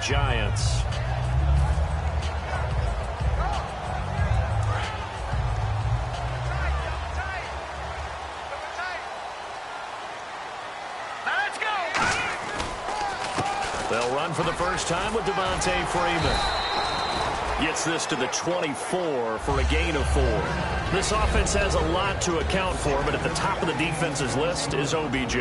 Giants. They'll run for the first time with Devontae Freeman. Gets this to the 24 for a gain of 4. This offense has a lot to account for, but at the top of the defense's list is OBJ.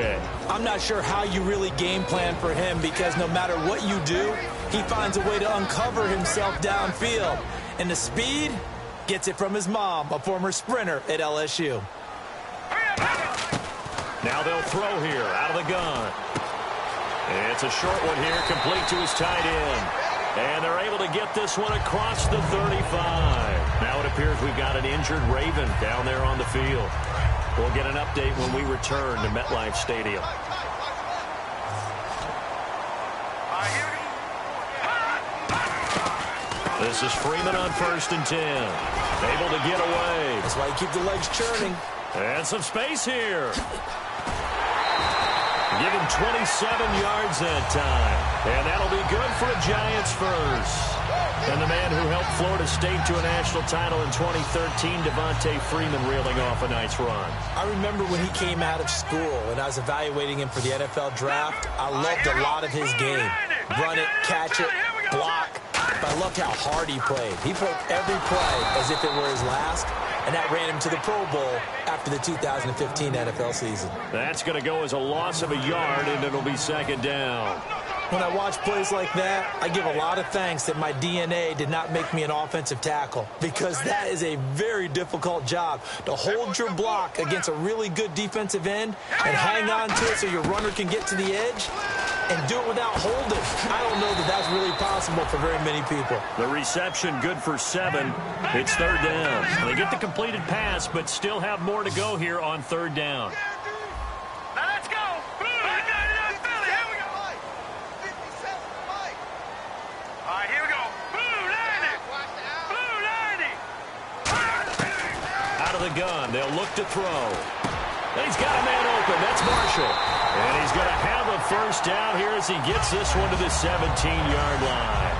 I'm not sure how you really game plan for him, because no matter what you do, he finds a way to uncover himself downfield. And the speed gets it from his mom, a former sprinter at LSU. Now they'll throw here out of the gun. It's a short one here, complete to his tight end. And they're able to get this one across the 35. Now it appears we've got an injured Raven down there on the field. We'll get an update when we return to MetLife Stadium. This is Freeman on 1st and 10. Able to get away. That's why you keep the legs churning. And some space here. Give him 27 yards that time. And that'll be good for a Giants first. And the man who helped Florida State to a national title in 2013, Devontae Freeman, reeling off a nice run. I remember when he came out of school and I was evaluating him for the NFL draft. I loved a lot of his game. Run it, catch it, block. But I loved how hard he played. He played every play as if it were his last. And that ran him to the Pro Bowl after the 2015 NFL season. That's going to go as a loss of a yard, and it'll be 2nd down. When I watch plays like that, I give a lot of thanks that my DNA did not make me an offensive tackle, because that is a very difficult job, to hold your block against a really good defensive end and hang on to it so your runner can get to the edge and do it without holding. I don't know that that's really possible for very many people. The reception good for 7. It's 3rd down. They get the completed pass, but still have more to go here on 3rd down. Now let's go. Philly, here we go. All right, here we go. Blue 90. Out of the gun, they'll look to throw. He's got a man open. That's Marshall. And he's going to have a first down here as he gets this one to the 17-yard line.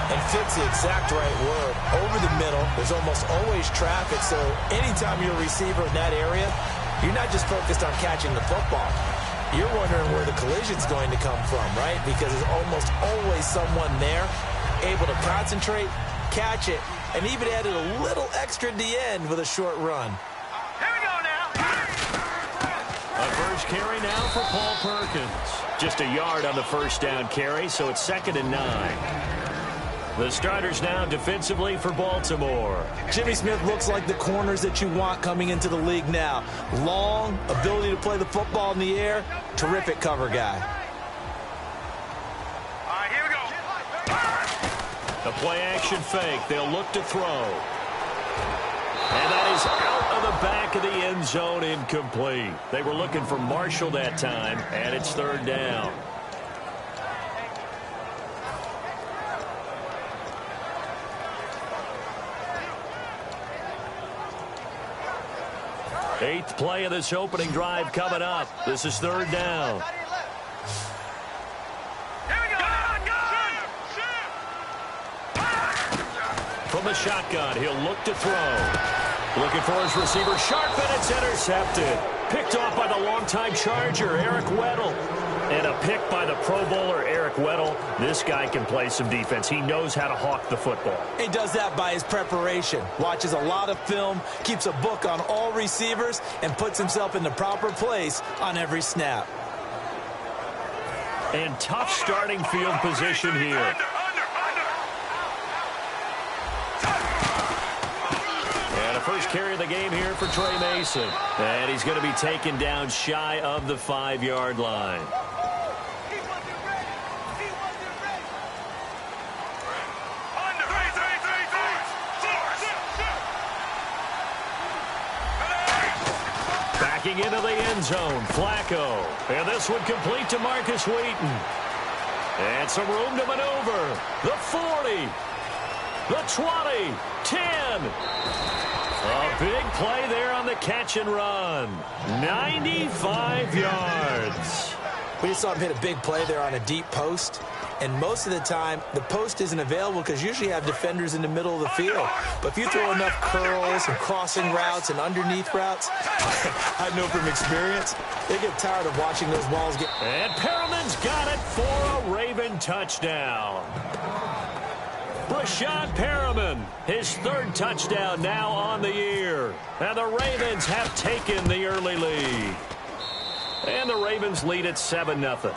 And fits the exact right word. Over the middle, there's almost always traffic, so anytime you're a receiver in that area, you're not just focused on catching the football. You're wondering where the collision's going to come from, right? Because there's almost always someone there able to concentrate, catch it, and even added a little extra at the end with a short run. Here we go now. A first carry now for Paul Perkins. Just a yard on the first down carry, so it's 2nd and 9. The starters now defensively for Baltimore. Jimmy Smith looks like the corners that you want coming into the league now. Long, ability to play the football in the air, terrific cover guy. All right, here we go. A play-action fake. They'll look to throw. And that is out of the back of the end zone, incomplete. They were looking for Marshall that time, and it's 3rd down. Eighth play of this opening drive coming up. This is 3rd down. Here we go. From the shotgun, he'll look to throw. Looking for his receiver, sharp, and it's intercepted. Picked off by the longtime Charger, Eric Weddle. And a pick by the Pro Bowler, Eric Weddle. This guy can play some defense. He knows how to hawk the football. He does that by his preparation. Watches a lot of film, keeps a book on all receivers, and puts himself in the proper place on every snap. And tough starting field position here. And a first carry of the game here for Trey Mason. And he's going to be taken down shy of the 5-yard line. Backing into the end zone, Flacco. And this one complete to Marcus Wheaton. And some room to maneuver. The 40. The 20. 10. A big play there on the catch and run. 95 yards. We just saw him hit a big play there on a deep post. And most of the time, the post isn't available because usually you have defenders in the middle of the field. But if you throw enough curls and crossing routes and underneath routes, I know from experience, they get tired of watching those balls get... And Perriman's got it for a Raven touchdown. Brashad Perriman, his third touchdown now on the year. And the Ravens have taken the early lead. And the Ravens lead at 7-0.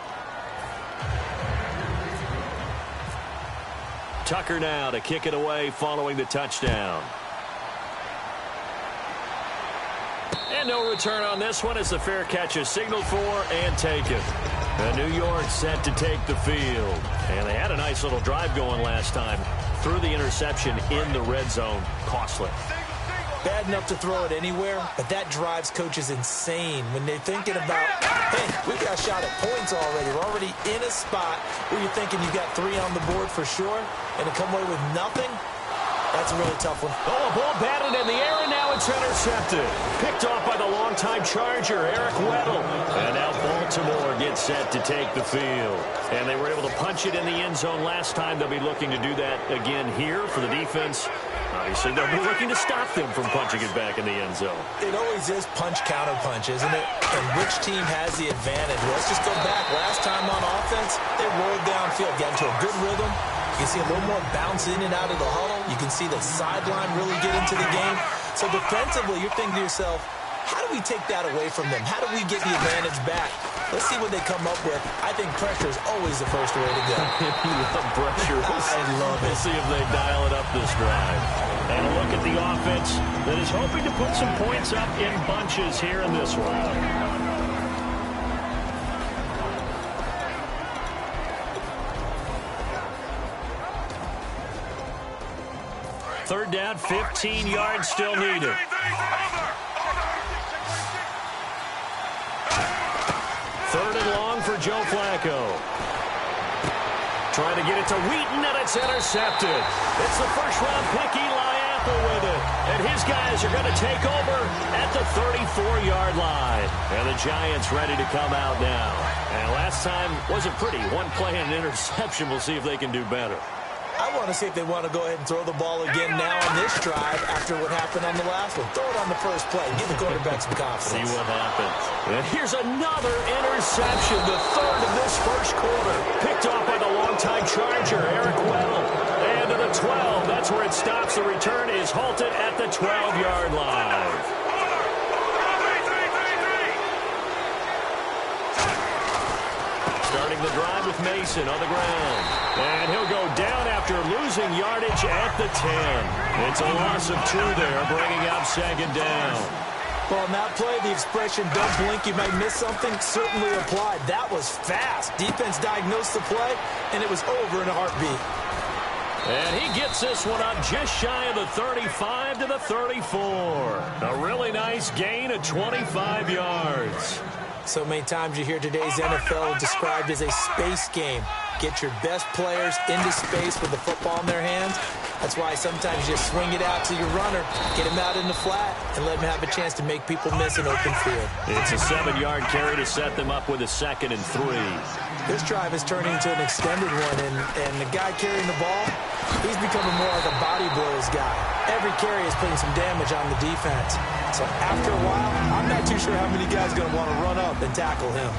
Tucker now to kick it away following the touchdown. And no return on this one as the fair catch is signaled for and taken. And New York set to take the field. And they had a nice little drive going last time. Threw the interception in the red zone. Costly. Bad enough to throw it anywhere, but that drives coaches insane when they're thinking about, hey, we got a shot at points already. We're already in a spot where you're thinking you got 3 on the board for sure, and to come away with nothing, that's a really tough one. Oh, a ball batted in the air, and now it's intercepted. Picked off by the longtime Charger, Eric Weddle. And now Baltimore gets set to take the field. And they were able to punch it in the end zone last time. They'll be looking to do that again here for the defense. Obviously, they'll be looking to stop them from punching it back in the end zone. It always is punch-counter-punch, isn't it? And which team has the advantage? Let's just go back. Last time on offense, they rolled downfield, got into a good rhythm. You can see a little more bounce in and out of the huddle. You can see the sideline really get into the game. So defensively, you're thinking to yourself, how do we take that away from them? How do we get the advantage back? Let's see what they come up with. I think pressure is always the first way to go. You love pressure. I love it. We'll see if they dial it up this drive. And a look at the offense that is hoping to put some points up in bunches here in this one. Third down, 15 yards still needed. Third and long for Joe Flacco. Trying to get it to Wheaton, and it's intercepted. It's the first-round pick, Eli Apple with it. And his guys are going to take over at the 34-yard line. And the Giants ready to come out now. And last time wasn't pretty. One play and an interception. We'll see if they can do better. I want to see if they want to go ahead and throw the ball again now on this drive after what happened on the last one. Throw it on the first play. Give the quarterback some confidence. See what happens. And here's another interception, the third of this first quarter. Picked off by the longtime Charger, Eric Weddle. And to the 12. That's where it stops. The return is halted at the 12-yard line. Starting the drive with Mason on the ground. And he'll go down after losing yardage at the 10. It's a loss of 2 there, bringing up second down. Well, on that play, the expression, don't blink, you might miss something, certainly applied. That was fast. Defense diagnosed the play, and it was over in a heartbeat. And he gets this one up just shy of the 35 to the 34. A really nice gain of 25 yards. So many times you hear today's NFL described as a space game. Get your best players into space with the football in their hands. That's why sometimes you just swing it out to your runner, get him out in the flat, and let him have a chance to make people miss an open field. It's a 7-yard carry to set them up with a 2nd and 3. This drive is turning into an extended one, and the guy carrying the ball, he's becoming more like a body blows guy. Every carry is putting some damage on the defense. So after a while, I'm not too sure how many guys are going to want to run up and tackle him.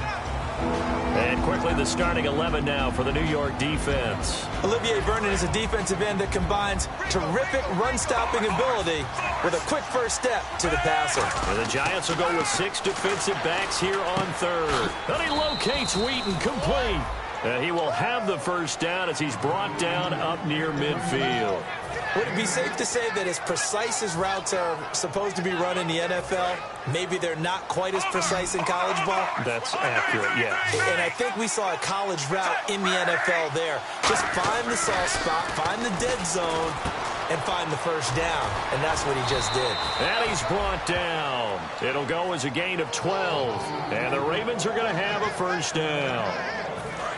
And quickly the starting 11 now for the New York defense. Olivier Vernon is a defensive end that combines terrific run-stopping ability with a quick first step to the passer. And the Giants will go with 6 defensive backs here on third. And he locates Wheaton complete. He will have the first down as he's brought down up near midfield. Would it be safe to say that as precise as routes are supposed to be run in the NFL, maybe they're not quite as precise in college ball? That's accurate, yeah. And I think we saw a college route in the NFL there. Just find the soft spot, find the dead zone, and find the first down. And that's what he just did. And he's brought down. It'll go as a gain of 12. And the Ravens are going to have a first down.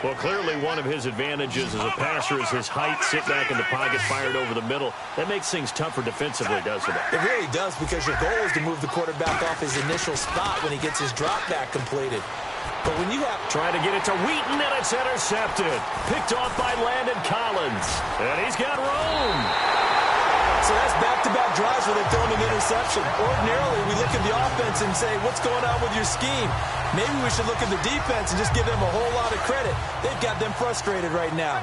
Well, clearly one of his advantages as a passer is his height, sit back in the pocket, fired over the middle. That makes things tougher defensively, doesn't it? It really does, because your goal is to move the quarterback off his initial spot when he gets his drop back completed. But when you have... Trying to get it to Wheaton, and it's intercepted. Picked off by Landon Collins. And he's got room. So that's back-to-back drives where they've thrown an interception. Ordinarily, we look at the offense and say, what's going on with your scheme? Maybe we should look at the defense and just give them a whole lot of credit. They've got them frustrated right now.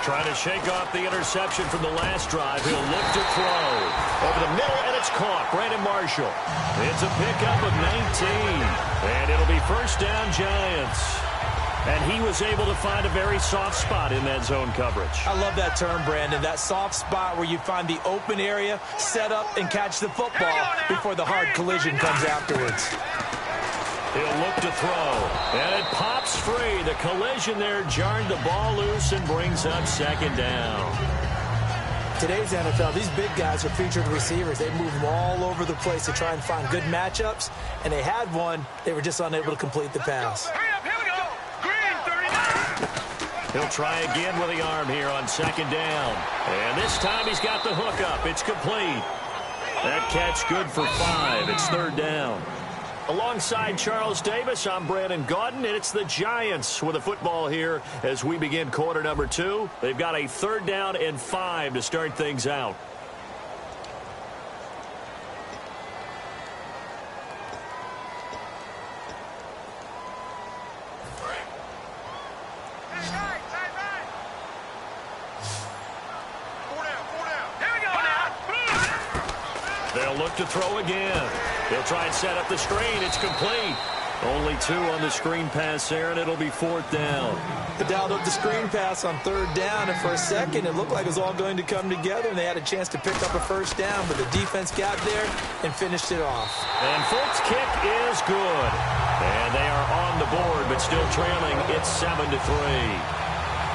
Trying to shake off the interception from the last drive. He'll look to throw. Over the middle, and it's caught. Brandon Marshall. It's a pickup of 19. And it'll be first down, Giants. And he was able to find a very soft spot in that zone coverage. I love that term, Brandon. That soft spot where you find the open area, set up, and catch the football before the hard collision comes afterwards. He'll look to throw, and it pops free. The collision there jarred the ball loose and brings up second down. Today's NFL, these big guys are featured receivers. They move them all over the place to try and find good matchups, and they had one. They were just unable to complete the pass. He'll try again with the arm here on second down. And this time he's got the hook up. It's complete. That catch good for 5. It's third down. Alongside Charles Davis, I'm Brandon Gaudin, and it's the Giants with the football here as we begin quarter number 2. They've got a third down and 5 to start things out. They'll look to throw again. They'll try and set up the screen. It's complete. Only 2 on the screen pass there, and it'll be fourth down. They dialed up the screen pass on third down, and for a second, it looked like it was all going to come together, and they had a chance to pick up a first down, but the defense got there and finished it off. And Folt's kick is good. And they are on the board, but still trailing. It's 7-3.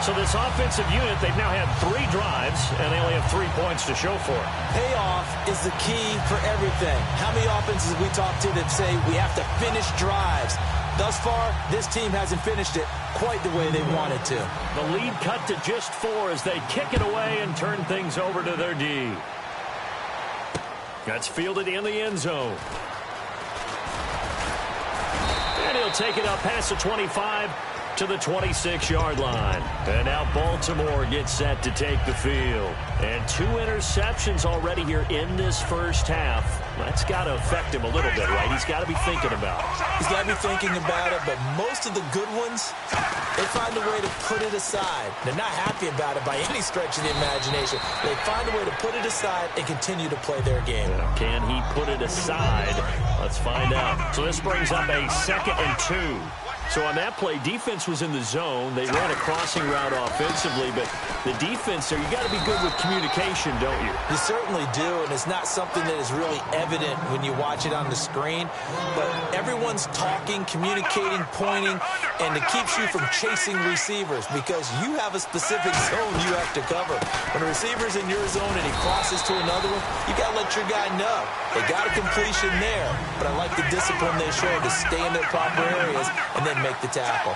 So this offensive unit, they've now had 3 drives, and they only have 3 points to show for it. Payoff is the key for everything. How many offenses have we talked to that say we have to finish drives? Thus far, this team hasn't finished it quite the way they wanted to. The lead cut to just 4 as they kick it away and turn things over to their D. That's fielded in the end zone. And he'll take it up past the 25 to the 26-yard line. And now Baltimore gets set to take the field. And 2 interceptions already here in this first half. That's got to affect him a little bit, right? He's got to be thinking about it. He's got to be thinking about it, but most of the good ones, they find a way to put it aside. They're not happy about it by any stretch of the imagination. They find a way to put it aside and continue to play their game. Can he put it aside? Let's find out. So this brings up a 2nd and 2. So on that play, defense was in the zone. They ran a crossing route offensively, but the defense there, you got to be good with communication, don't you? You certainly do, and it's not something that is really evident when you watch it on the screen. But everyone's talking, communicating, pointing, and it keeps you from chasing receivers because you have a specific zone you have to cover. When a receiver's in your zone and he crosses to another one, you got to let your guy know. They got a completion there, but I like the discipline they showed to stay in their proper areas and then make the tackle.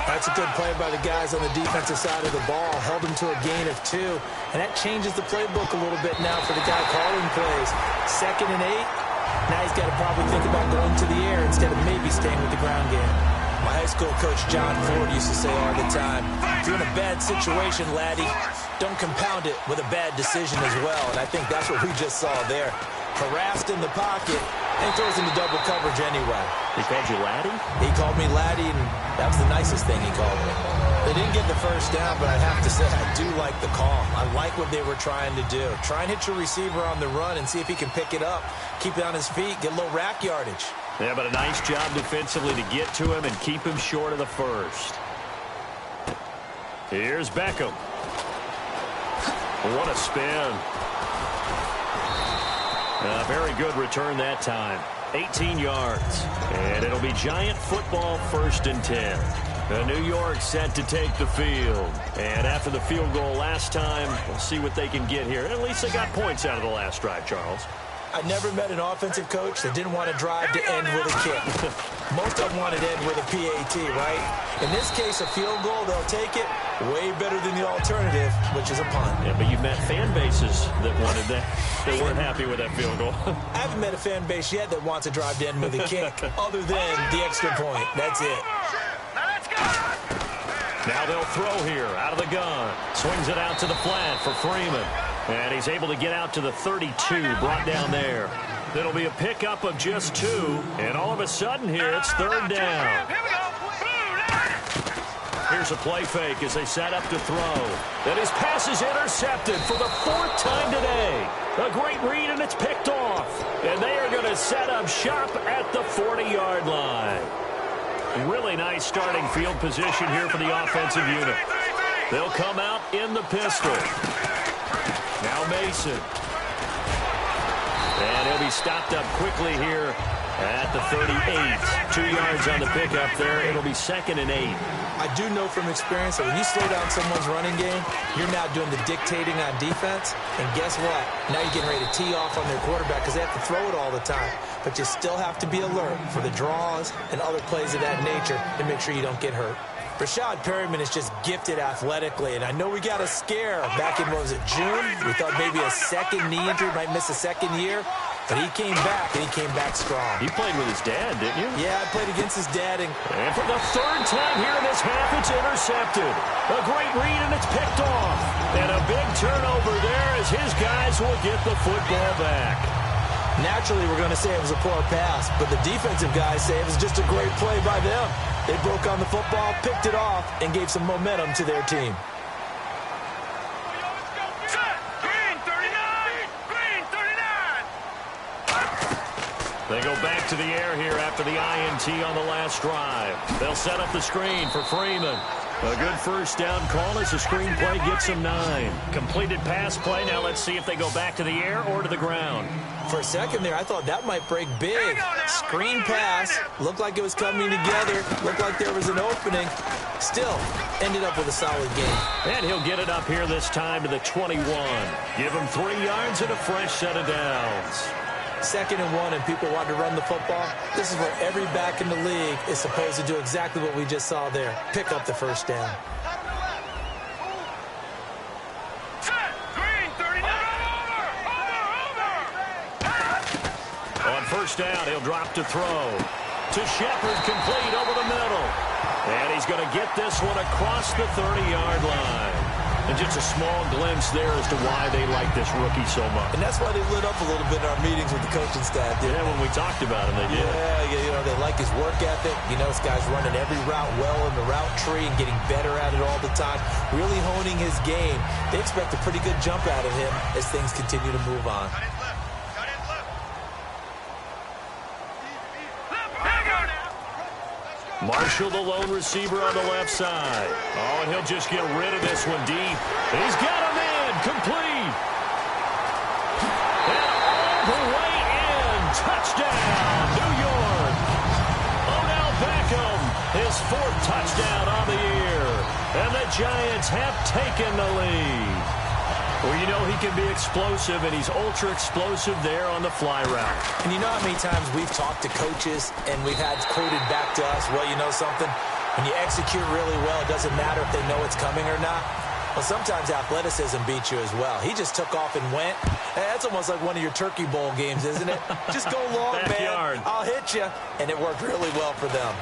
That's a good play by the guys on the defensive side of the ball. Held them to a gain of 2, and that changes the playbook a little bit now for the guy calling plays. 2nd and 8. Now he's got to probably think about going to the air instead of maybe staying with the ground game. My high school coach, John Ford, used to say all the time, if you're in a bad situation, laddie, don't compound it with a bad decision as well. And I think that's what we just saw there. Harassed in the pocket, and throws into double coverage anyway. He called you laddie? He called me laddie, and that was the nicest thing he called me. They didn't get the first down, but I have to say I do like the call. I like what they were trying to do. Try and hit your receiver on the run and see if he can pick it up, keep it on his feet, get a little rack yardage. Yeah, but a nice job defensively to get to him and keep him short of the first. Here's Beckham. What a spin. Very good return that time. 18 yards. And it'll be Giant football, 1st and 10. New York set to take the field. And after the field goal last time, we'll see what they can get here. At least they got points out of the last drive, Charles. I never met an offensive coach that didn't want to drive to end with a kick. Most of them want it in with a PAT, right? In this case, a field goal, they'll take it way better than the alternative, which is a punt. Yeah, but you've met fan bases that wanted that, that weren't happy with that field goal. I haven't met a fan base yet that wants to drive in with a kick other than the extra point. That's it. Now they'll throw here out of the gun. Swings it out to the flat for Freeman. And he's able to get out to the 32, brought down there. It'll be a pickup of just 2. And all of a sudden here, it's third down. Here's a play fake as they set up to throw. And his pass is intercepted for the 4th time today. A great read, and it's picked off. And they are going to set up shop at the 40-yard line. Really nice starting field position here for the offensive unit. They'll come out in the pistol. Now Mason. And he'll be stopped up quickly here at the 38. 2 yards on the pickup there. It'll be 2nd and 8. I do know from experience that when you slow down someone's running game, you're now doing the dictating on defense. And guess what? Now you're getting ready to tee off on their quarterback because they have to throw it all the time. But you still have to be alert for the draws and other plays of that nature to make sure you don't get hurt. Rashad Perryman is just gifted athletically, and I know we got a scare back in, what was it, June? We thought maybe a second knee injury, might miss a second year, but he came back, and he came back strong. You played with his dad, didn't you? Yeah, I played against his dad. And for the 3rd time here in this half, it's intercepted. A great read, and it's picked off. And a big turnover there as his guys will get the football back. Naturally, we're going to say it was a poor pass, but the defensive guys say it was just a great play by them. They broke on the football, picked it off, and gave some momentum to their team. They go back to the air here after the INT on the last drive. They'll set up the screen for Freeman. A good first down call as the screen play gets him 9. Completed pass play. Now let's see if they go back to the air or to the ground. For a second there, I thought that might break big. Screen pass. Looked like it was coming together. Looked like there was an opening. Still, ended up with a solid game. And he'll get it up here this time to the 21. Give him 3 yards and a fresh set of downs. 2nd and 1, and people want to run the football. This is where every back in the league is supposed to do exactly what we just saw there. Pick up the first down. On first down, he'll drop to throw. To Shepard, complete over the middle. And he's going to get this one across the 30-yard line. And just a small glimpse there as to why they like this rookie so much. And that's why they lit up a little bit in our meetings with the coaching staff. Yeah, when we talked about him, they did. Yeah, you know, they like his work ethic. You know, this guy's running every route well in the route tree and getting better at it all the time. Really honing his game. They expect a pretty good jump out of him as things continue to move on. Marshall, the lone receiver on the left side. Oh, and he'll just get rid of this one deep. He's got him in. Complete. And all the way in. Touchdown, New York. Odell Beckham, his 4th touchdown on the year. And the Giants have taken the lead. Well, you know he can be explosive, and he's ultra-explosive there on the fly route. And you know how many times we've talked to coaches and we've had quoted back to us, well, you know something? When you execute really well, it doesn't matter if they know it's coming or not. Well, sometimes athleticism beats you as well. He just took off and went. Hey, that's almost like one of your Turkey Bowl games, isn't it? Just go long, man. I'll hit you. And it worked really well for them.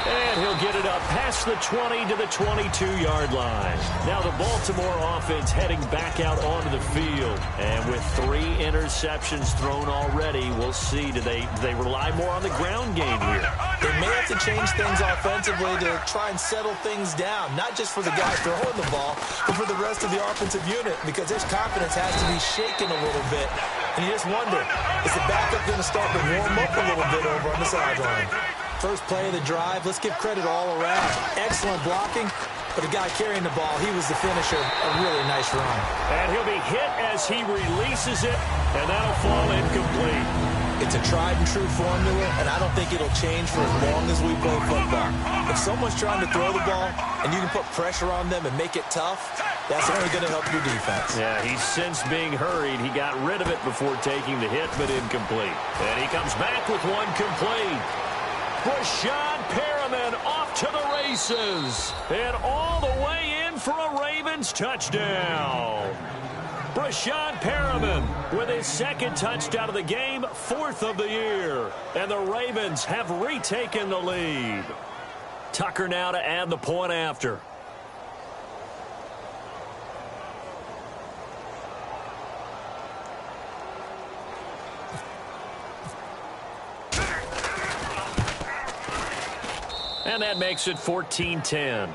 And he'll get it up past the 20 to the 22-yard line. Now the Baltimore offense heading back out onto the field. And with 3 interceptions thrown already, we'll see. Do they rely more on the ground game here? They may have to change things offensively to try and settle things down. Not just for the guy throwing the ball, but for the rest of the offensive unit. Because his confidence has to be shaken a little bit. And you just wonder, is the backup going to start to warm up a little bit over on the sideline? First play of the drive, let's give credit all around. Excellent blocking, but the guy carrying the ball, he was the finisher. A really nice run. And he'll be hit as he releases it, and that'll fall incomplete. It's a tried-and-true formula, and I don't think it'll change for as long as we play football. If someone's trying to throw the ball, and you can put pressure on them and make it tough, that's only going to help your defense. Yeah, he's since being hurried. He got rid of it before taking the hit, but incomplete. And he comes back with one complete. Brashad Perriman off to the races. And all the way in for a Ravens touchdown. Brashad Perriman with his second touchdown of the game, 4th of the year. And the Ravens have retaken the lead. Tucker now to add the point after. And that makes it 14-10.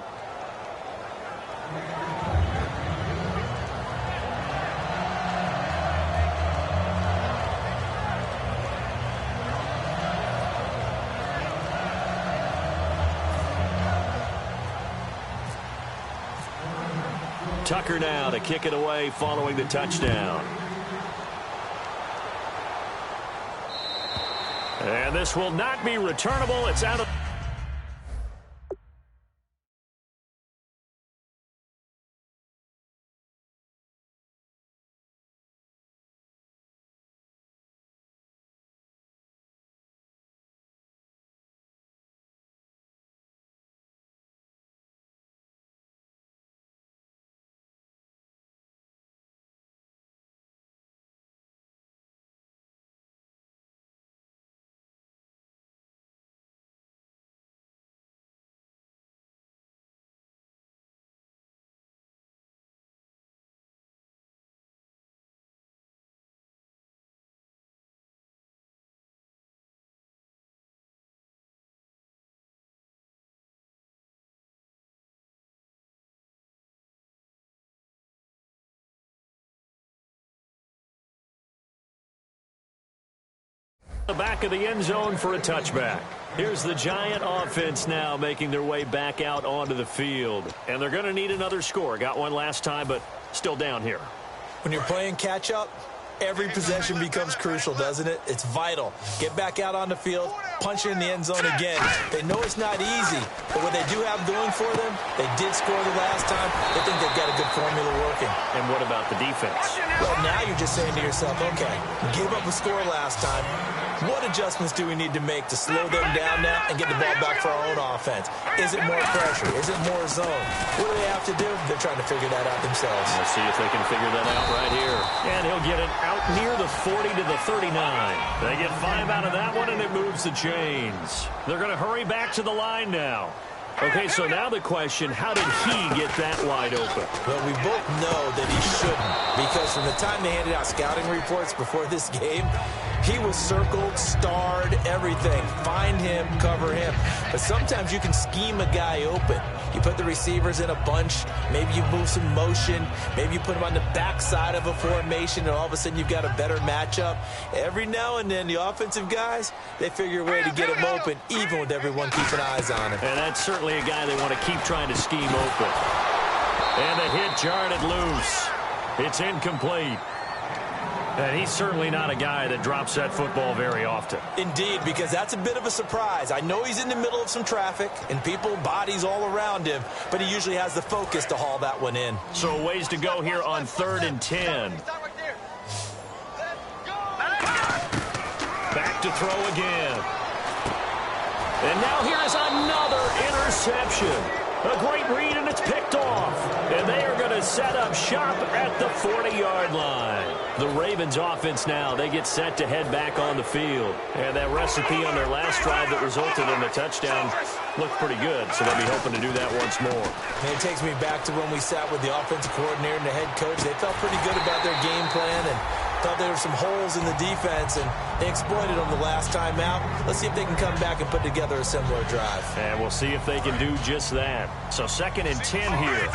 Tucker now to kick it away following the touchdown. And this will not be returnable. It's out of... the back of the end zone for a touchback. Here's the Giant offense now making their way back out onto the field. And they're going to need another score. Got one last time, but still down here. When you're playing catch-up, every possession becomes crucial, doesn't it? It's vital. Get back out on the field, punch it in the end zone again. They know it's not easy, but what they do have going for them, they did score the last time. They think they've got a good formula working. And what about the defense? Well, now you're just saying to yourself, okay, gave up a score last time. What adjustments do we need to make to slow them down now and get the ball back for our own offense? Is it more pressure? Is it more zone? What do they have to do? They're trying to figure that out themselves. Let's see if they can figure that out right here. And he'll get it out near the 40 to the 39. They get 5 out of that one, and it moves the chains. They're going to hurry back to the line now. Okay, so now the question, how did he get that wide open? Well, we both know that he shouldn't, because from the time they handed out scouting reports before this game, he was circled, starred, everything. Find him, cover him. But sometimes you can scheme a guy open. You put the receivers in a bunch. Maybe you move some motion. Maybe you put them on the backside of a formation, and all of a sudden you've got a better matchup. Every now and then, the offensive guys, they figure a way to get him open, even with everyone keeping eyes on him. And that's certainly a guy they want to keep trying to scheme open. And the hit jarred it loose. It's incomplete. And he's certainly not a guy that drops that football very often. Indeed, because that's a bit of a surprise. I know he's in the middle of some traffic and people, bodies all around him, but he usually has the focus to haul that one in. So ways to go here on 3rd and 10. Back to throw again. And now here's another interception. A great read, and it's picked off. And they are going to set up shop at the 40-yard line. The Ravens offense now, they get set to head back on the field. And that recipe on their last drive that resulted in the touchdown looked pretty good, so they'll be hoping to do that once more. And it takes me back to when we sat with the offensive coordinator and the head coach. They felt pretty good about their game plan and thought there were some holes in the defense, and they exploited them the last time out. Let's see if they can come back and put together a similar drive. And we'll see if they can do just that. So 2nd and 10 here.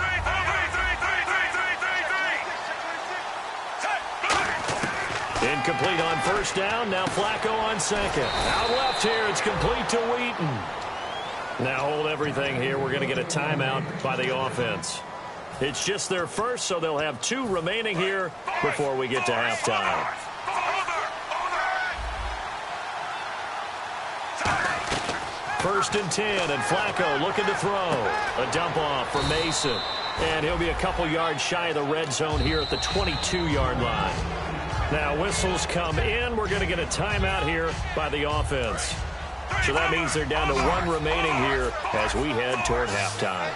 Incomplete on 1st down. Now Flacco on 2nd. Out left here. It's complete to Wheaton. Now hold everything here. We're going to get a timeout by the offense. It's just their first, so they'll have 2 remaining here before we get to halftime. First and 10, and Flacco looking to throw. A dump off for Mason. And he'll be a couple yards shy of the red zone here at the 22-yard line. Now whistles come in. We're going to get a timeout here by the offense. So that means they're down to 1 remaining here as we head toward halftime.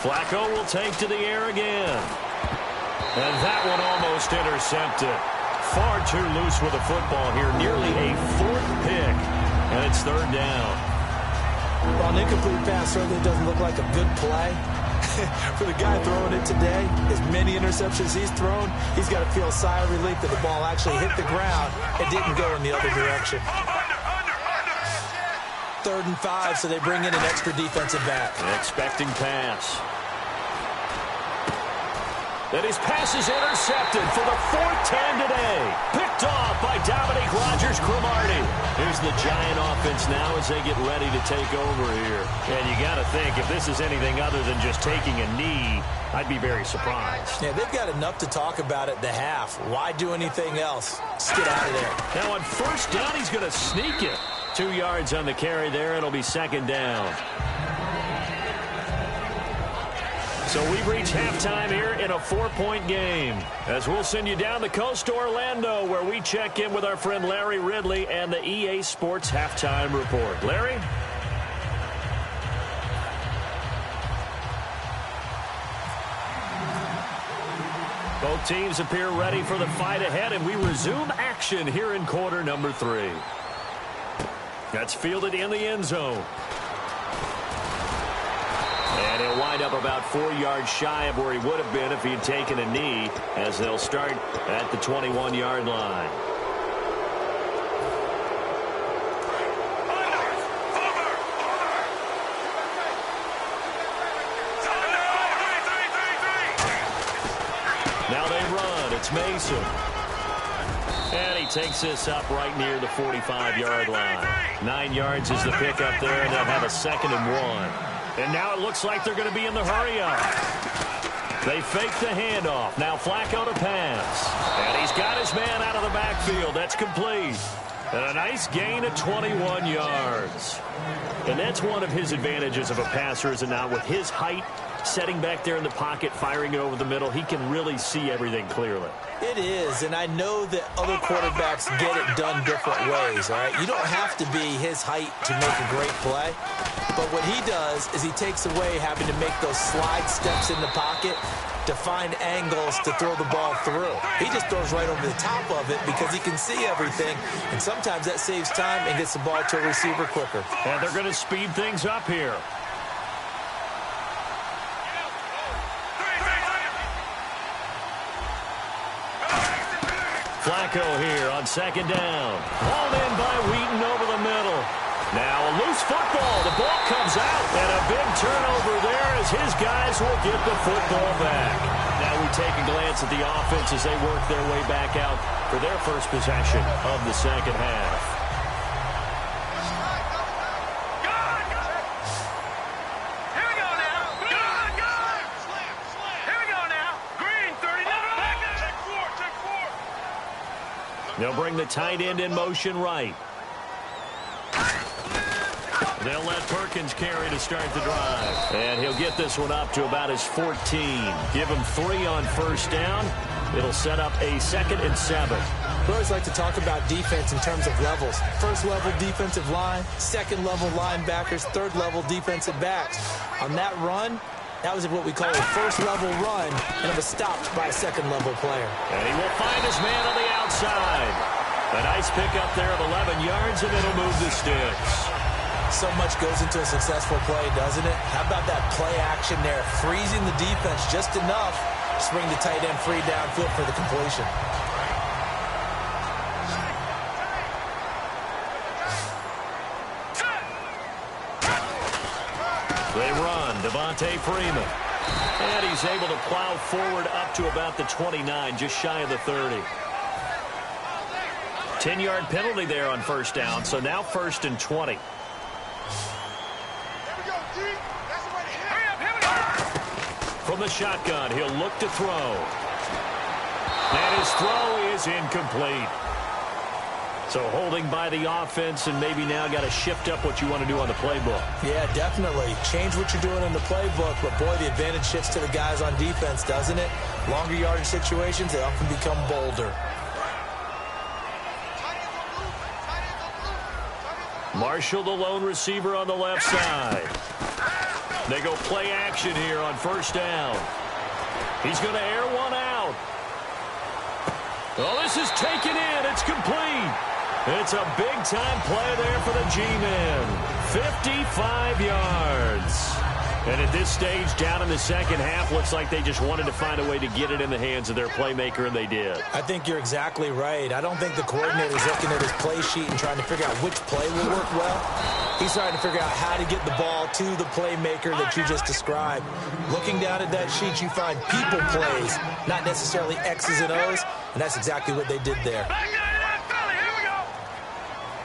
Flacco will take to the air again. And that one almost intercepted. Far too loose with the football here. Nearly a 4th pick. And it's 3rd down. Well, an incomplete pass certainly doesn't look like a good play. For the guy throwing it today, as many interceptions he's thrown, he's got to feel a sigh of relief that the ball actually hit the ground and didn't go in the other direction. 3rd and 5, so they bring in an extra defensive back. An expecting pass. And his pass is intercepted for the 4th time today. Picked off by Dominique Rodgers-Cromartie. Here's the Giant offense now as they get ready to take over here. And you got to think, if this is anything other than just taking a knee, I'd be very surprised. Yeah, they've got enough to talk about at the half. Why do anything else? Just get out of there. Now on 1st down, he's going to sneak it. 2 yards on the carry there. It'll be 2nd down. So we've reached halftime here in a 4-point game. As we'll send you down the coast to Orlando, where we check in with our friend Larry Ridley and the EA Sports Halftime Report. Larry? Both teams appear ready for the fight ahead, and we resume action here in quarter number 3. That's fielded in the end zone. And he'll wind up about 4 yards shy of where he would have been if he'd taken a knee, as they'll start at the 21-yard line. Now they run. It's Mason. And he takes this up right near the 45-yard line. 9 yards is the pickup there, and they'll have a 2nd and 1. And now it looks like they're going to be in the hurry-up. They fake the handoff. Now Flacco to pass. And he's got his man out of the backfield. That's complete. And a nice gain of 21 yards. And that's one of his advantages of a passer, is it not? With his height, setting back there in the pocket, firing it over the middle, he can really see everything clearly. It is, and I know that other quarterbacks get it done different ways, all right? You don't have to be his height to make a great play. But what he does is he takes away having to make those slide steps in the pocket to find angles to throw the ball through. He just throws right over the top of it because he can see everything, and sometimes that saves time and gets the ball to a receiver quicker. And they're going to speed things up here. Flacco here on 2nd down. Hauled in by Wheaton over the middle. Now a loose football. The ball comes out, and a big turnover there as his guys will get the football back. Now we take a glance at the offense as they work their way back out for their first possession of the 2nd half. They'll bring the tight end in motion right. They'll let Perkins carry to start the drive. And he'll get this one up to about his 14. Give him 3 on 1st down. It'll set up a 2nd and 7. We always like to talk about defense in terms of levels. 1st level defensive line, 2nd level linebackers, 3rd level defensive backs. On that run, that was what we call a 1st level run, and it was stopped by a 2nd level player. And he will find his man on the outside. A nice pickup there of 11 yards, and it'll move the sticks. So much goes into a successful play, doesn't it? How about that play action there? Freezing the defense just enough to bring the tight end free downfield for the completion. They run. Devontae Freeman. And he's able to plow forward up to about the 29, just shy of the 30. 10-yard penalty there on 1st down, so now 1st and 20. From the shotgun, he'll look to throw. And his throw is incomplete. So holding by the offense, and maybe now got to shift up what you want to do on the playbook. Yeah, definitely. Change what you're doing in the playbook, but boy, the advantage shifts to the guys on defense, doesn't it? Longer yardage situations, they often become bolder. Marshall, the lone receiver on the left side. They go play action here on first down. He's going to air one out. Oh, this is taken in. It's complete. It's a big-time play there for the G-men. 55 yards. And at this stage, down in the second half, looks like they just wanted to find a way to get it in the hands of their playmaker, and they did. I think you're exactly right. I don't think the coordinator's looking at his play sheet and trying to figure out which play will work well. He's trying to figure out how to get the ball to the playmaker that you just described. Looking down at that sheet, you find people plays, not necessarily X's and O's, and that's exactly what they did there.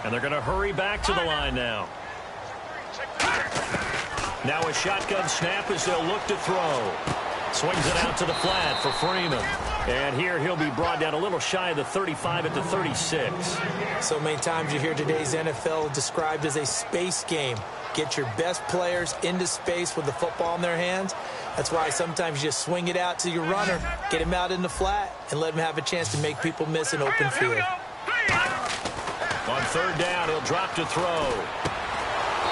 And they're going to hurry back to the line now. Now a shotgun snap as they'll look to throw. Swings it out to the flat for Freeman. And here he'll be brought down a little shy of the 35 at the 36. So many times you hear today's NFL described as a space game. Get your best players into space with the football in their hands. That's why sometimes you just swing it out to your runner, get him out in the flat, and let him have a chance to make people miss an open field. On third down, he'll drop to throw.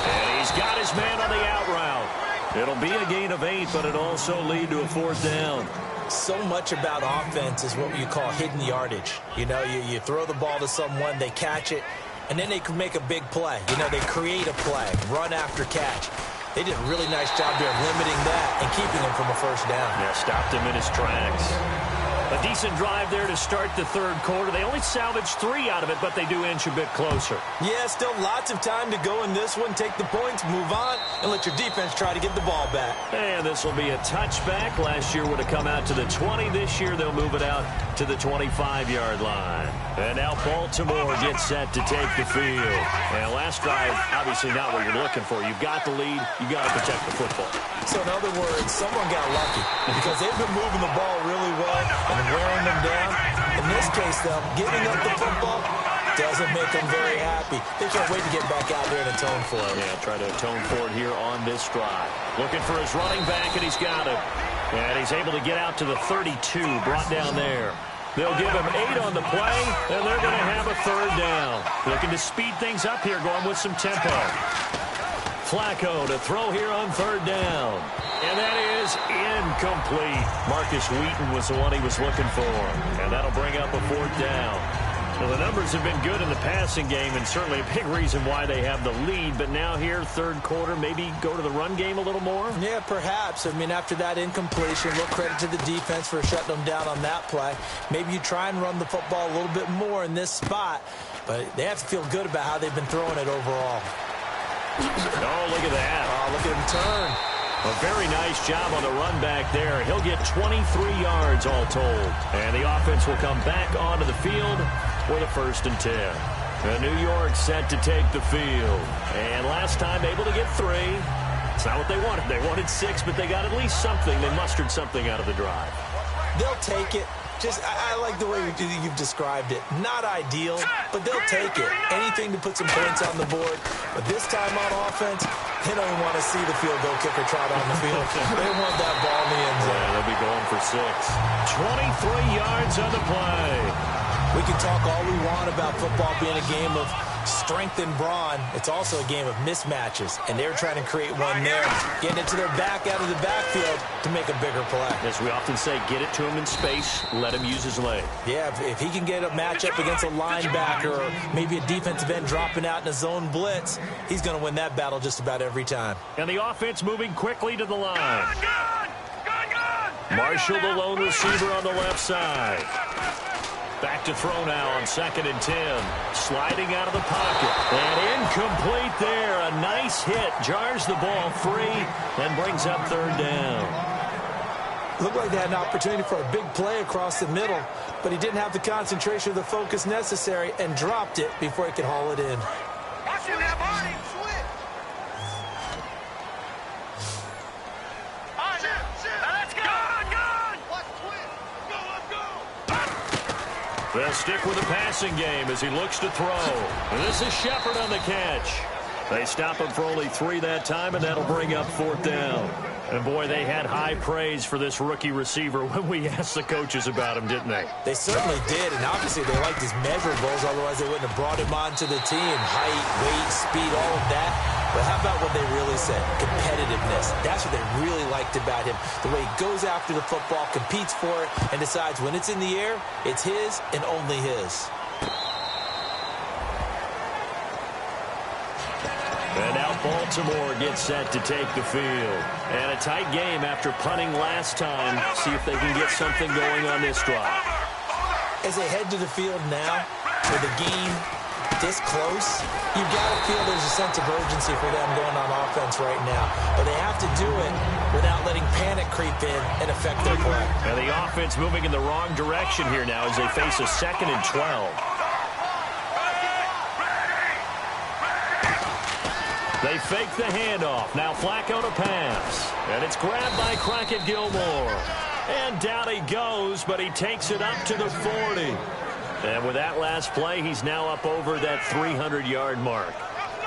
And he's got his man on the out route. It'll be a gain of 8, but it'll also lead to a fourth down. So much about offense is what you call hidden yardage. You know, you throw the ball to someone, they catch it, and then they can make a big play. You know, they create a play, run after catch. They did a really nice job there of limiting that and keeping him from a first down. Yeah, stopped him in his tracks. A decent drive there to start the third quarter. They only salvaged 3 out of it, but they do inch a bit closer. Yeah, still lots of time to go in this one. Take the points, move on, and let your defense try to get the ball back. And this will be a touchback. Last year would have come out to the 20. This year they'll move it out to the 25-yard line. And now Baltimore gets set to take the field. And last drive, obviously not what you're looking for. You've got the lead. You've got to protect the football. So in other words, someone got lucky because they've been moving the ball really well and wearing them down. In this case, though, giving up the football doesn't make them very happy. They can't wait to get back out there and atone for it. Yeah, try to atone for it here on this drive. Looking for his running back, and he's got him. And he's able to get out to the 32, brought down there. They'll give him 8 on the play, and they're going to have a third down. Looking to speed things up here, going with some tempo. Flacco to throw here on third down. And that is incomplete. Marcus Wheaton was the one he was looking for. And that'll bring up a fourth down. Well, the numbers have been good in the passing game, and certainly a big reason why they have the lead. But now here, third quarter, maybe go to the run game a little more? Yeah, perhaps. I mean, after that incompletion, a little credit to the defense for shutting them down on that play. Maybe you try and run the football a little bit more in this spot. But they have to feel good about how they've been throwing it overall. Oh, look at that. Oh, look at him turn. A very nice job on the run back there. He'll get 23 yards all told. And the offense will come back onto the field for the 1st and 10. And New York set to take the field. And last time able to get 3. It's not what they wanted. They wanted 6, but they got at least something. They mustered something out of the drive. They'll take it. I like the way you've described it. Not ideal, but they'll take it. Anything to put some points on the board. But this time on offense, they don't even want to see the field goal kicker trot on the field. They want that ball in the end zone. Yeah, they'll be going for 6. 23 yards on the play. We can talk all we want about football being a game of strength and brawn. It's also a game of mismatches, and they're trying to create one there, getting it to their back out of the backfield to make a bigger play. As we often say, get it to him in space, let him use his leg. Yeah, if he can get a matchup against a linebacker or maybe a defensive end dropping out in a zone blitz, he's going to win that battle just about every time. And the offense moving quickly to the line. Marshall, the lone receiver on the left side. Back to throw now on 2nd and 10. Sliding out of the pocket. And incomplete there. A nice hit. Jars the ball free and brings up third down. Looked like they had an opportunity for a big play across the middle, but he didn't have the concentration or the focus necessary and dropped it before he could haul it in. Watching that body. They'll stick with the passing game as he looks to throw. And this is Shepard on the catch. They stop him for only 3 that time, and that'll bring up fourth down. And, boy, they had high praise for this rookie receiver when we asked the coaches about him, didn't they? They certainly did, and obviously they liked his measurables, otherwise they wouldn't have brought him onto the team. Height, weight, speed, all of that. But how about what they really said? Competitiveness. That's what they really liked about him. The way he goes after the football, competes for it, and decides when it's in the air, it's his and only his. And now Baltimore gets set to take the field. And a tight game after punting last time. See if they can get something going on this drive. As they head to the field now, with the game this close, you've got to feel there's a sense of urgency for them going on offense right now. But they have to do it without letting panic creep in and affect their play. And the offense moving in the wrong direction here now as they face a 2nd and 12. They fake the handoff. Now Flacco to pass. And it's grabbed by Crockett Gilmore. And down he goes, but he takes it up to the 40. And with that last play, he's now up over that 300-yard mark.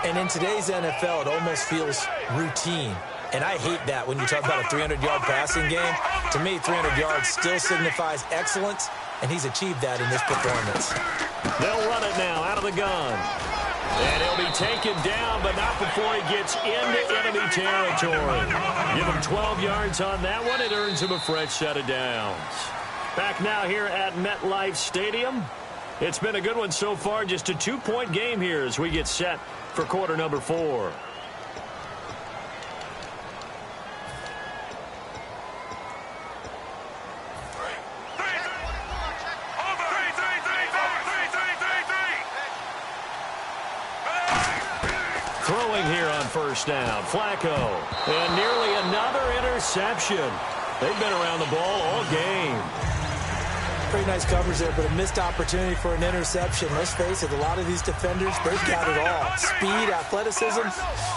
And in today's NFL, it almost feels routine. And I hate that when you talk about a 300-yard passing game. To me, 300 yards still signifies excellence, and he's achieved that in this performance. They'll run it now out of the gun. And he'll be taken down, but not before he gets into enemy territory. Give him 12 yards on that one. It earns him a fresh set of downs. Back now here at MetLife Stadium. It's been a good one so far. Just a 2-point game here as we get set for quarter number 4. Throwing here on first down, Flacco. And nearly another interception. They've been around the ball all game. Pretty nice coverage there, but a missed opportunity for an interception. Let's face it, a lot of these defenders, they've got it all. Speed, athleticism,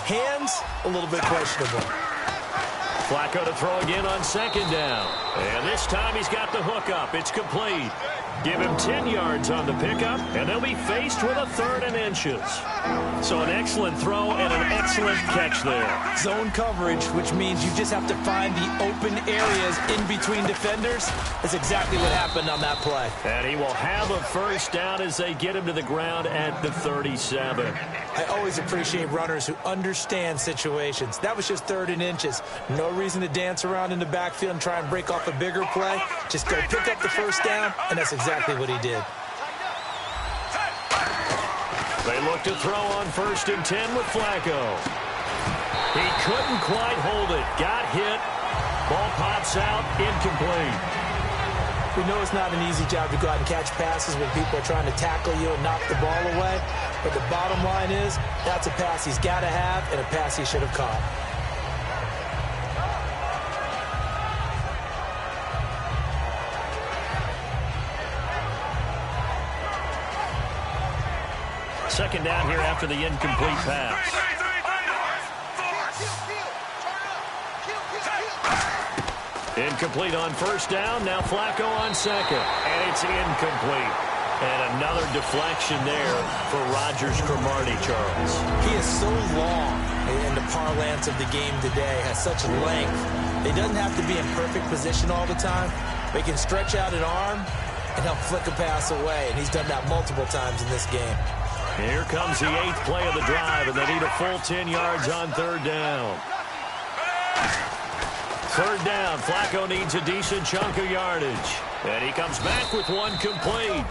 hands, a little bit questionable. Flacco to throw again on 2nd down. And this time he's got the hook up. It's complete. Give him 10 yards on the pickup, and they'll be faced with a 3rd and inches. So an excellent throw and an excellent catch there. Zone coverage, which means you just have to find the open areas in between defenders. That's exactly what happened on that play. And he will have a first down as they get him to the ground at the 37. I always appreciate runners who understand situations. That was just 3rd and inches. No reason to dance around in the backfield and try and break off a bigger play. Just go pick up the first down, and that's exactly what he did. They look to throw on 1st and 10 with Flacco. He couldn't quite hold it. Got hit. Ball pops out. Incomplete. We know it's not an easy job to go out and catch passes when people are trying to tackle you and knock the ball away. But the bottom line is, that's a pass he's got to have and a pass he should have caught. Second down here after the incomplete pass. Incomplete on first down. Now Flacco on 2nd. And it's incomplete. And another deflection there for Rodgers Cromartie, Charles. He is so long in the parlance of the game today, has such length. He doesn't have to be in perfect position all the time. But he can stretch out an arm and help flick a pass away. And he's done that multiple times in this game. Here comes the 8th play of the drive, and they need a full 10 yards on 3rd down. 3rd down, Flacco needs a decent chunk of yardage. And he comes back with one complete.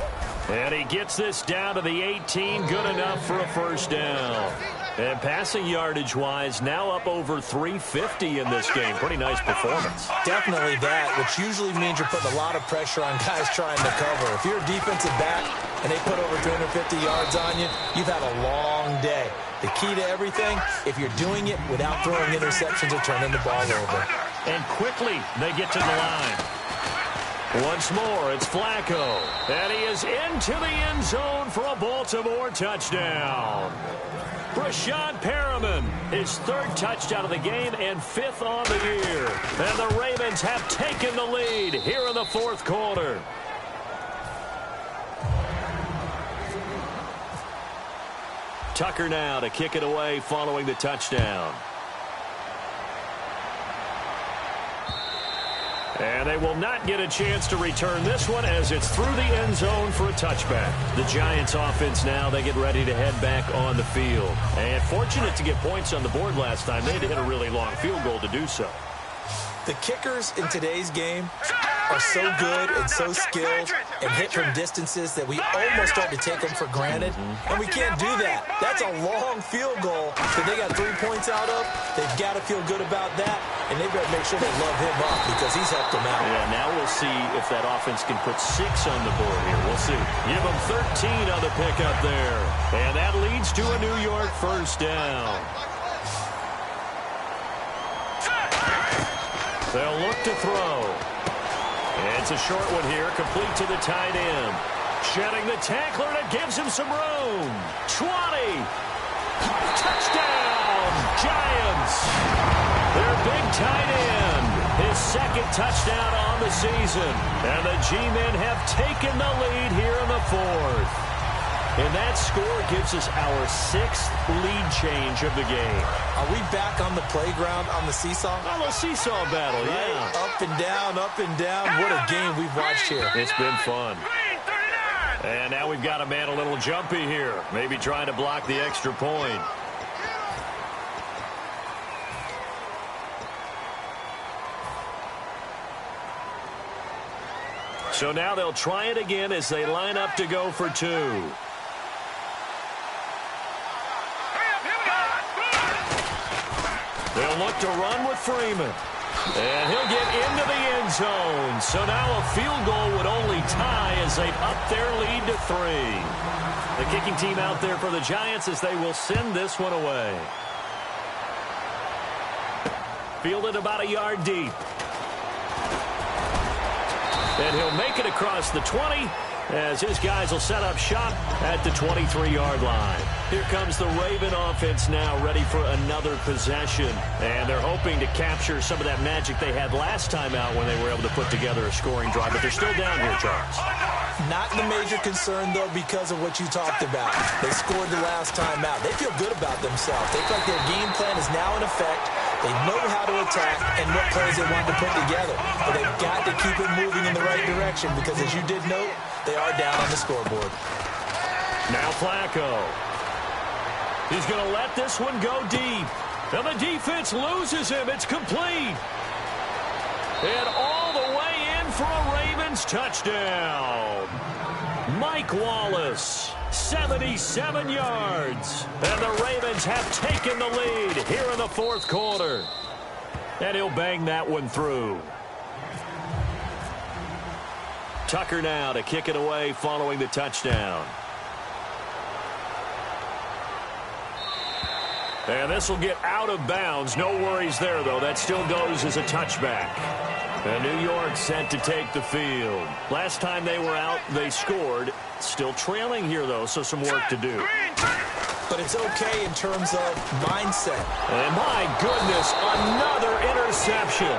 And he gets this down to the 18, good enough for a first down. And passing yardage-wise, now up over 350 in this game. Pretty nice performance. Definitely that, which usually means you're putting a lot of pressure on guys trying to cover. If you're a defensive back and they put over 350 yards on you, you've had a long day. The key to everything, if you're doing it without throwing interceptions or turning the ball over. And quickly, they get to the line. Once more, it's Flacco. And he is into the end zone for a Baltimore touchdown. Brashad Perriman, his 3rd touchdown of the game and 5th on the year. And the Ravens have taken the lead here in the 4th quarter. Tucker now to kick it away following the touchdown. And they will not get a chance to return this one as it's through the end zone for a touchback. The Giants offense now, they get ready to head back on the field. And fortunate to get points on the board last time. They had to hit a really long field goal to do so. The kickers in today's game are so good and so skilled and hit from distances that we almost start to take them for granted, and we can't do that. That's a long field goal that they got 3 points out of. They've got to feel good about that, and they better make sure they love him up because he's helped them out. Yeah, now we'll see if that offense can put 6 on the board here. We'll see. Give them 13 on the pickup there, and that leads to a New York first down. They'll look to throw. It's a short one here, complete to the tight end. Shedding the tackler, and it gives him some room. 20. Touchdown, Giants. Their big tight end, his second touchdown on the season. And the G-men have taken the lead here in the fourth. And that score gives us our 6th lead change of the game. Are we back on the playground on the seesaw? Oh, a seesaw battle, right? yeah. Up and down, up and down. What a game we've watched here. It's been fun. And now we've got a man a little jumpy here. Maybe trying to block the extra point. So now they'll try it again as they line up to go for 2. They'll look to run with Freeman. And he'll get into the end zone. So now a field goal would only tie as they up their lead to 3. The kicking team out there for the Giants as they will send this one away. Fielded about a yard deep. And he'll make it across the 20 as his guys will set up shop at the 23-yard line. Here comes the Raven offense now, ready for another possession. And they're hoping to capture some of that magic they had last time out when they were able to put together a scoring drive. But they're still down here, Charles. Not the major concern, though, because of what you talked about. They scored the last time out. They feel good about themselves. They feel like their game plan is now in effect. They know how to attack and what plays they want to put together. But they've got to keep it moving in the right direction because, as you did note, they are down on the scoreboard. Now Flacco. He's going to let this one go deep. And the defense loses him. It's complete. And all the way in for a Ravens touchdown. Mike Wallace, 77 yards. And the Ravens have taken the lead here in the fourth quarter. And he'll bang that one through. Tucker now to kick it away following the touchdown. And this will get out of bounds. No worries there, though. That still goes as a touchback. And New York set to take the field. Last time they were out, they scored. Still trailing here, though, so some work to do. But it's okay in terms of mindset. And my goodness, another interception.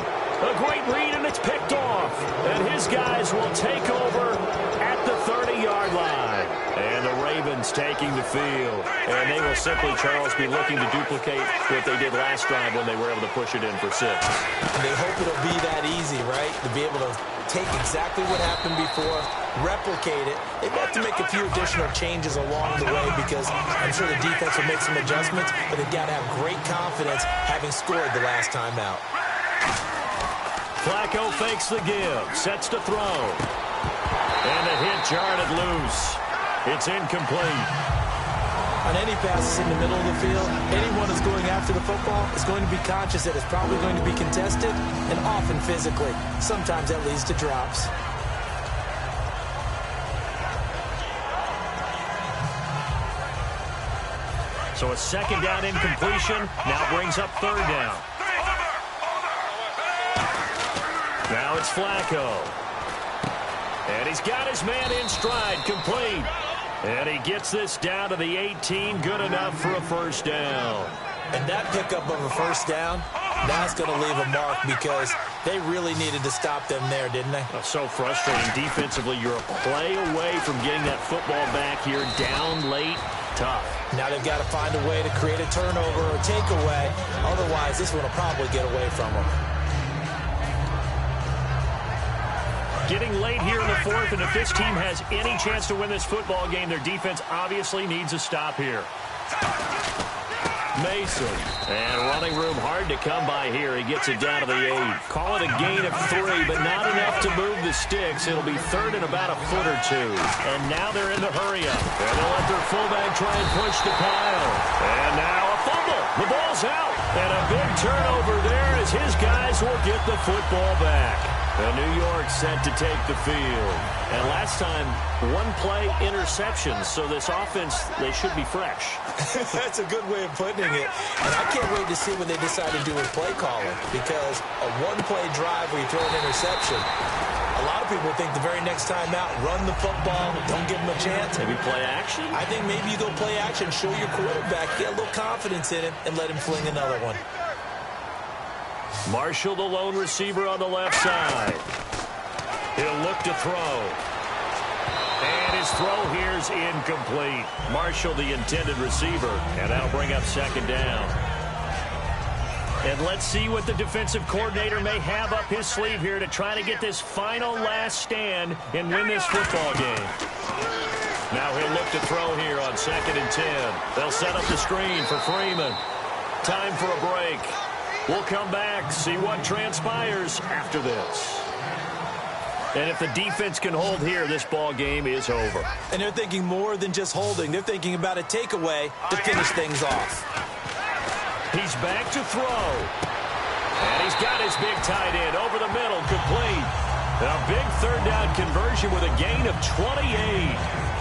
A great read, and it's picked off. And his guys will take over at the 30-yard line. And the Ravens taking the field. And they will simply, Charles, be looking to duplicate what they did last drive when they were able to push it in for 6. And they hope it'll be that easy, right? To be able to take exactly what happened before, replicate it. They have to make a few additional changes along the way because I'm sure the defense will make some adjustments, but they've got to have great confidence having scored the last time out. Flacco fakes the give, sets to throw. And the hit jarred it loose. It's incomplete. On any passes in the middle of the field, anyone who's going after the football is going to be conscious that it's probably going to be contested and often physically. Sometimes that leads to drops. So a second down incompletion now brings up third down. Now it's Flacco. And he's got his man in stride, complete. And he gets this down to the 18, good enough for a first down. And that pickup of a first down, that's going to leave a mark because they really needed to stop them there, didn't they? So frustrating. Defensively, you're a play away from getting that football back here, down late, tough. Now they've got to find a way to create a turnover or takeaway. Otherwise, this one will probably get away from them. Getting late here in the fourth, and if this team has any chance to win this football game, their defense obviously needs a stop here. Mason. And running room hard to come by here. He gets it down to the 8. Call it a gain of 3, but not enough to move the sticks. It'll be third and about a foot or two. And now they're in the hurry-up. And they'll let their fullback try and push the pile. And now a fumble. The ball's out. And a big turnover there as his guys will get the football back. And New York set to take the field. And last time, one-play interceptions, so this offense, they should be fresh. That's a good way of putting it. And I can't wait to see what they decide to do with play calling, because a one-play drive where you throw an interception, a lot of people think the very next time out, run the football, don't give them a chance. Maybe play action? I think maybe you go play action, show your quarterback, get a little confidence in him, and let him fling another one. Marshall, the lone receiver on the left side. He'll look to throw. And his throw here's incomplete. Marshall, the intended receiver, and that'll bring up second down. And let's see what the defensive coordinator may have up his sleeve here to try to get this final last stand and win this football game. Now he'll look to throw here on 2nd and 10. They'll set up the screen for Freeman. Time for a break. We'll come back, see what transpires after this. And if the defense can hold here, this ball game is over. And they're thinking more than just holding. They're thinking about a takeaway to finish things off. He's back to throw. And he's got his big tight end over the middle, complete. A big third down conversion with a gain of 28.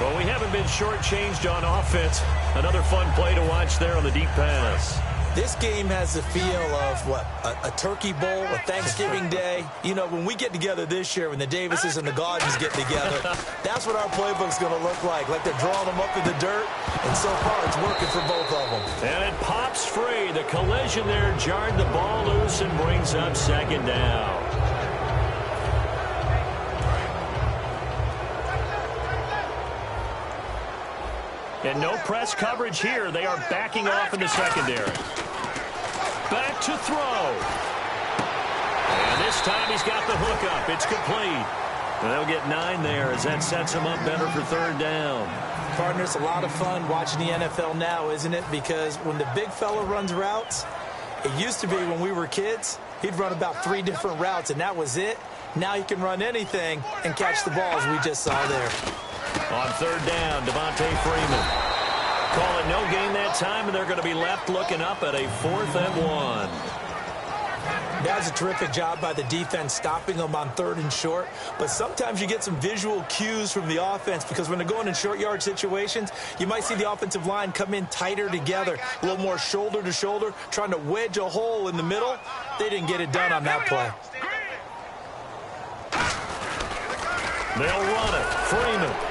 Well, we haven't been shortchanged on offense. Another fun play to watch there on the deep pass. This game has the feel of, what, a turkey bowl, a Thanksgiving day. You know, when we get together this year, when the Davises and the Gaudens get together, that's what our playbook's going to look like they're drawing them up in the dirt, and so far it's working for both of them. And it pops free. The collision there jarred the ball loose and brings up second down. And no press coverage here. They are backing off in the secondary. Back to throw. And this time he's got the hook up. It's complete. And they'll get 9 there as that sets him up better for third down. Partner, it's a lot of fun watching the NFL now, isn't it? Because when the big fella runs routes, it used to be when we were kids, he'd run about 3 different routes, and that was it. Now he can run anything and catch the balls we just saw there. On third down, Devontae Freeman. Call it no gain that time, and they're going to be left looking up at a 4th and 1. That was a terrific job by the defense stopping them on 3rd and short. But sometimes you get some visual cues from the offense, because when they're going in short yard situations, you might see the offensive line come in tighter together, a little more shoulder to shoulder, trying to wedge a hole in the middle. They didn't get it done on that play. They'll run it. Freeman.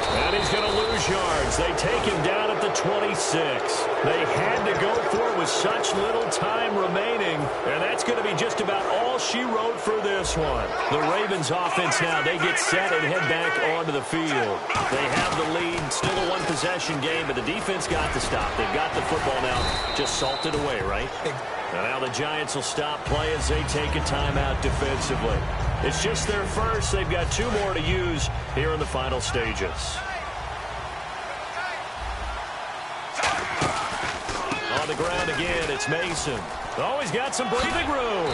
And he's going to lose yards. They take him down at the 26. They had to go for it with such little time remaining, and that's going to be just about all she wrote for this one. The Ravens offense now, they get set and head back onto the field. They have the lead, still a one-possession game, but the defense got the stop. They've got the football now, just salted away, right? And now the Giants will stop play as they take a timeout defensively. It's just their first. They've got 2 more to use here in the final stages. On the ground again, it's Mason. Oh, he's got some breathing room.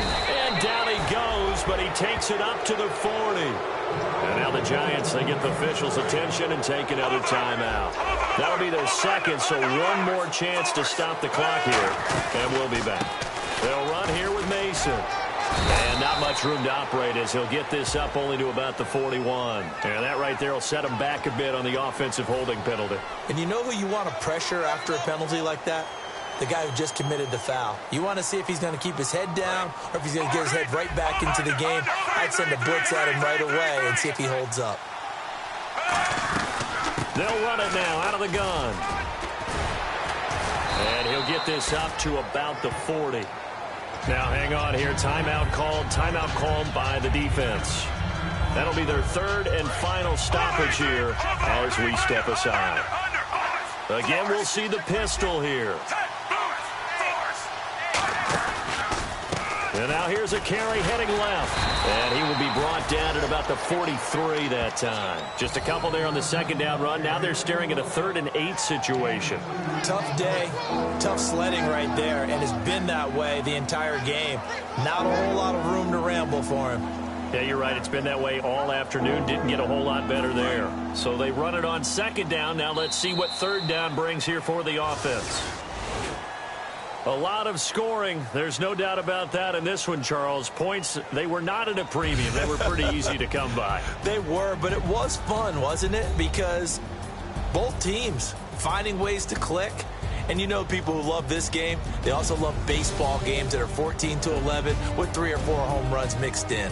And down he goes, but he takes it up to the 40. And now the Giants, they get the officials' attention and take another timeout. That'll be their second, so 1 more chance to stop the clock here. And we'll be back. They'll run here with Mason. And not much room to operate as he'll get this up only to about the 41. And that right there will set him back a bit on the offensive holding penalty. And you know who you want to pressure after a penalty like that? The guy who just committed the foul. You want to see if he's going to keep his head down or if he's going to get his head right back into the game. I'd send a blitz at him right away and see if he holds up. They'll run it now out of the gun. And he'll get this up to about the 40. Now hang on here. Timeout called by the defense. That'll be their 3rd and final stoppage here as we step aside. Again, we'll see the pistol here. And now here's a carry heading left. And he will be brought down at about the 43 that time. Just a couple there on the second down run. Now they're staring at a 3rd and 8 situation. Tough day, tough sledding right there, and it's been that way the entire game. Not a whole lot of room to ramble for him. Yeah, you're right. It's been that way all afternoon. Didn't get a whole lot better there. So they run it on second down. Now let's see what third down brings here for the offense. A lot of scoring. There's no doubt about that in this one, Charles. Points, they were not at a premium. They were pretty easy to come by. They were, but it was fun, wasn't it? Because both teams finding ways to click. And you know people who love this game, they also love baseball games that are 14-11 with 3 or 4 home runs mixed in.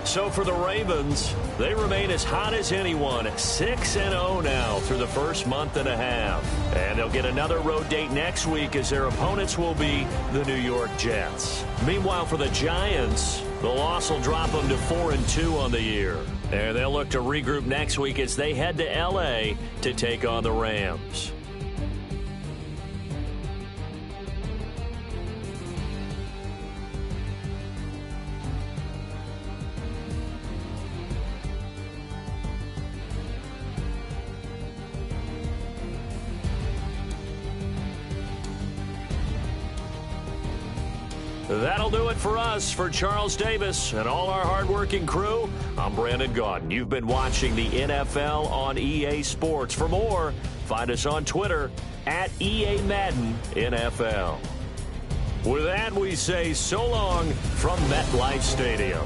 So for the Ravens, they remain as hot as anyone, 6-0 now through the first month and a half. And they'll get another road date next week as their opponents will be the New York Jets. Meanwhile, for the Giants, the loss will drop them to 4-2 on the year. And they'll look to regroup next week as they head to L.A. to take on the Rams. That'll do it for us. For Charles Davis and all our hardworking crew, I'm Brandon Gaudin. You've been watching the NFL on EA Sports. For more, find us on Twitter at EA Madden NFL. With that, we say so long from MetLife Stadium.